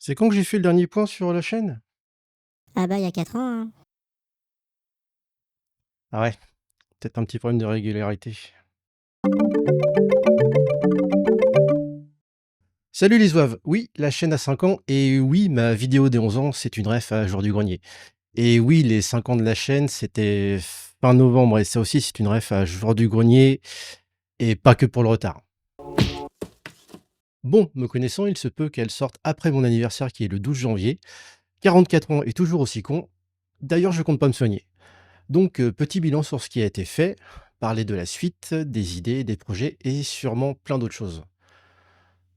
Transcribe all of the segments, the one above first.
C'est quand que j'ai fait le dernier point sur la chaîne? Ah bah, il y a 4 ans, hein. Ah ouais, peut-être un petit problème de régularité. Salut les zouaves! Oui, la chaîne a 5 ans et oui, ma vidéo des 11 ans, c'est une ref à Jour du Grenier. Et oui, les 5 ans de la chaîne, c'était fin novembre et ça aussi, c'est une ref à Jour du Grenier et pas que pour le retard. Bon, me connaissant, il se peut qu'elle sorte après mon anniversaire qui est le 12 janvier. 44 ans et toujours aussi con. D'ailleurs, je compte pas me soigner. Donc, petit bilan sur ce qui a été fait, parler de la suite, des idées, des projets et sûrement plein d'autres choses.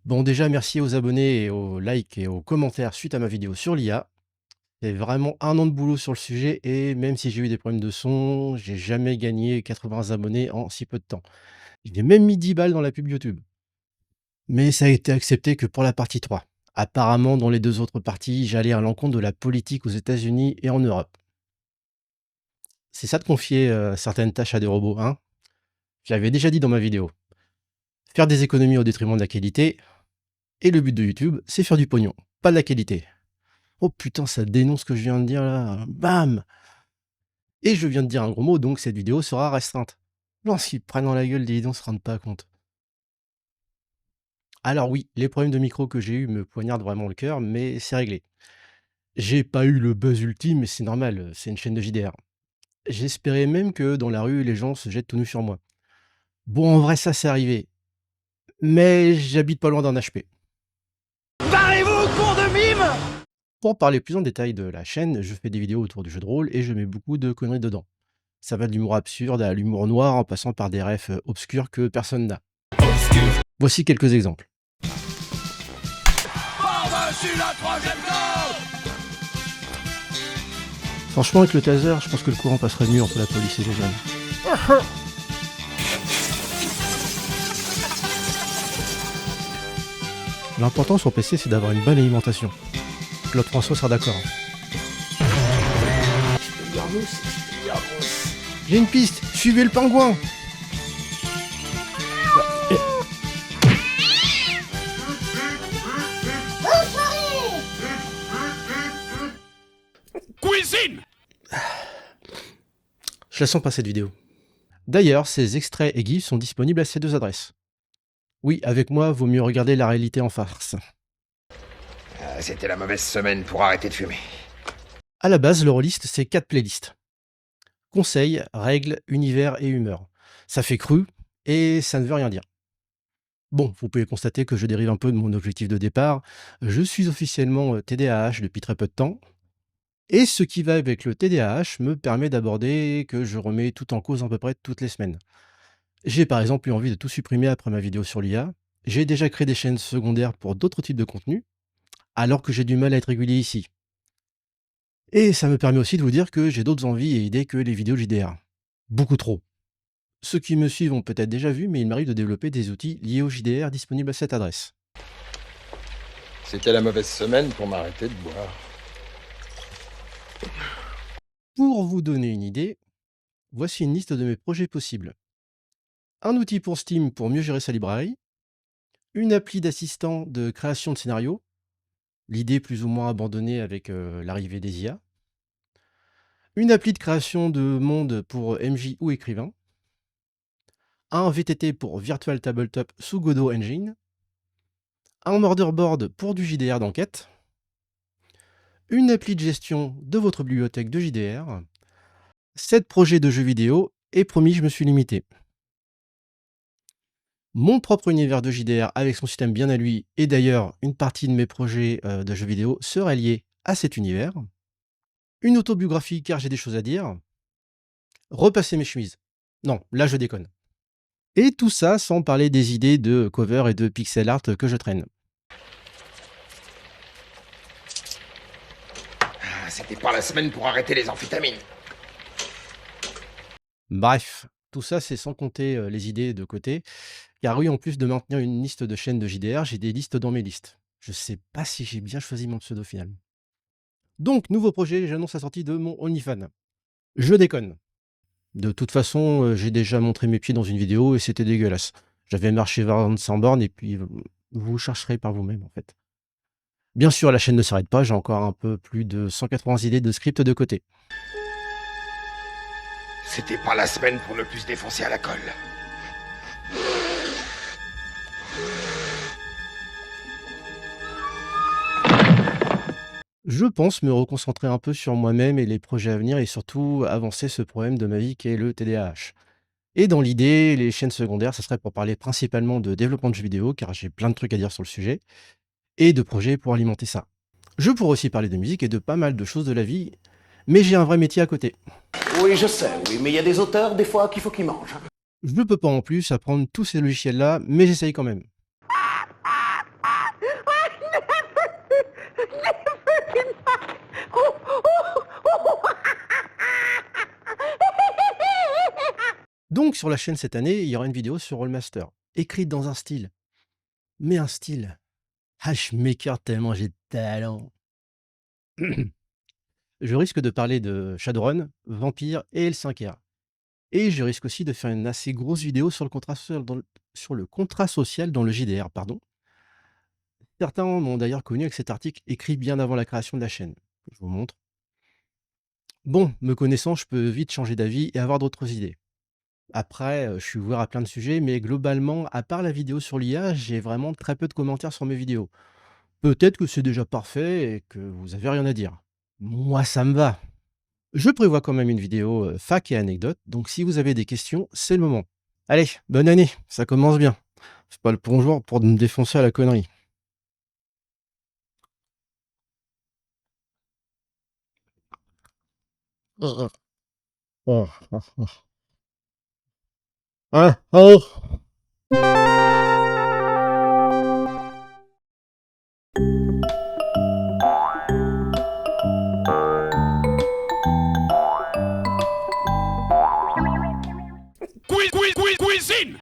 Bon, déjà, merci aux abonnés et aux likes et aux commentaires suite à ma vidéo sur l'IA. C'est vraiment un an de boulot sur le sujet et même si j'ai eu des problèmes de son, j'ai jamais gagné 80 abonnés en si peu de temps. J'ai même mis 10 balles dans la pub YouTube. Mais ça a été accepté que pour la partie 3. Apparemment, dans les deux autres parties, j'allais à l'encontre de la politique aux États-Unis et en Europe. C'est ça de confier certaines tâches à des robots, hein? Je l'avais déjà dit dans ma vidéo. Faire des économies au détriment de la qualité, et le but de YouTube, c'est faire du pognon, pas de la qualité. Oh putain, ça dénonce ce que je viens de dire là. Bam! Et je viens de dire un gros mot, donc cette vidéo sera restreinte. Lorsqu'ils prennent dans la gueule des idées, on se rend pas compte. Alors oui, les problèmes de micro que j'ai eu me poignardent vraiment le cœur, mais c'est réglé. J'ai pas eu le buzz ultime, mais c'est normal, c'est une chaîne de JDR. J'espérais même que dans la rue, les gens se jettent tout nus sur moi. Bon, en vrai, ça c'est arrivé. Mais j'habite pas loin d'un HP. Barrez-vous, con de mime! Pour parler plus en détail de la chaîne, je fais des vidéos autour du jeu de rôle et je mets beaucoup de conneries dedans. Ça va de l'humour absurde à l'humour noir en passant par des refs obscurs que personne n'a. Voici quelques exemples. Par-dessus la troisième corde! Franchement, avec le taser, je pense que le courant passerait mieux entre la police et les jeunes. L'important sur PC, c'est d'avoir une bonne alimentation. Claude François sera d'accord. J'ai une piste, suivez le pingouin. Cuisine! Je la sens pas cette vidéo. D'ailleurs, ces extraits et gifs sont disponibles à ces deux adresses. Oui, avec moi, vaut mieux regarder la réalité en farce. C'était la mauvaise semaine pour arrêter de fumer. À la base, l'Eurolist, c'est 4 playlists. Conseils, règles, univers et humeur. Ça fait cru, et ça ne veut rien dire. Bon, vous pouvez constater que je dérive un peu de mon objectif de départ. Je suis officiellement TDAH depuis très peu de temps. Et ce qui va avec le TDAH me permet d'aborder que je remets tout en cause à peu près toutes les semaines. J'ai par exemple eu envie de tout supprimer après ma vidéo sur l'IA. J'ai déjà créé des chaînes secondaires pour d'autres types de contenus, alors que j'ai du mal à être régulier ici. Et ça me permet aussi de vous dire que j'ai d'autres envies et idées que les vidéos JDR. Beaucoup trop. Ceux qui me suivent ont peut-être déjà vu, mais il m'arrive de développer des outils liés au JDR disponibles à cette adresse. C'était la mauvaise semaine pour m'arrêter de boire. Pour vous donner une idée, voici une liste de mes projets possibles. Un outil pour Steam pour mieux gérer sa librairie, une appli d'assistant de création de scénario, l'idée plus ou moins abandonnée avec l'arrivée des IA, une appli de création de monde pour MJ ou écrivain, un VTT pour Virtual Tabletop sous Godot Engine, un murderboard pour du JDR d'enquête, une appli de gestion de votre bibliothèque de JDR, 7 projets de jeux vidéo, et promis, je me suis limité. Mon propre univers de JDR avec son système bien à lui, et d'ailleurs, une partie de mes projets de jeux vidéo seraient liés à cet univers. Une autobiographie car j'ai des choses à dire. Repasser mes chemises. Non, là je déconne. Et tout ça sans parler des idées de cover et de pixel art que je traîne. C'était pas la semaine pour arrêter les amphétamines. Bref, tout ça c'est sans compter les idées de côté. Car oui, en plus de maintenir une liste de chaînes de JDR, j'ai des listes dans mes listes. Je sais pas si j'ai bien choisi mon pseudo final. Donc, nouveau projet, j'annonce la sortie de mon OnlyFans. Je déconne. De toute façon, j'ai déjà montré mes pieds dans une vidéo et c'était dégueulasse. J'avais marché vers sans borne et puis vous chercherez par vous-même en fait. Bien sûr, la chaîne ne s'arrête pas, j'ai encore un peu plus de 180 idées de script de côté. C'était pas la semaine pour ne plus se défoncer à la colle. Je pense me reconcentrer un peu sur moi-même et les projets à venir et surtout avancer ce problème de ma vie qui est le TDAH. Et dans l'idée, les chaînes secondaires, ça serait pour parler principalement de développement de jeux vidéo, car j'ai plein de trucs à dire sur le sujet, et de projets pour alimenter ça. Je pourrais aussi parler de musique et de pas mal de choses de la vie, mais j'ai un vrai métier à côté. Oui, je sais, oui, mais il y a des auteurs, des fois, qu'il faut qu'ils mangent. Je ne peux pas en plus apprendre tous ces logiciels-là, mais j'essaye quand même. Donc sur la chaîne cette année, il y aura une vidéo sur Rollmaster, écrite dans un style. Mais un style. Ah, je m'écarte tellement j'ai de talent. Je risque de parler de Shadowrun, Vampire et L5R. Et je risque aussi de faire une assez grosse vidéo sur le contrat social sur le contrat social dans le JDR, pardon. Certains m'ont d'ailleurs connu avec cet article écrit bien avant la création de la chaîne. Je vous montre. Bon, me connaissant, je peux vite changer d'avis et avoir d'autres idées. Après, je suis ouvert à plein de sujets, mais globalement, à part la vidéo sur l'IA, j'ai vraiment très peu de commentaires sur mes vidéos. Peut-être que c'est déjà parfait et que vous avez rien à dire. Moi, ça me va. Je prévois quand même une vidéo fac et anecdote, donc si vous avez des questions, c'est le moment. Allez, bonne année, ça commence bien. C'est pas le bonjour pour me défoncer à la connerie. Ah, oh. Cuisine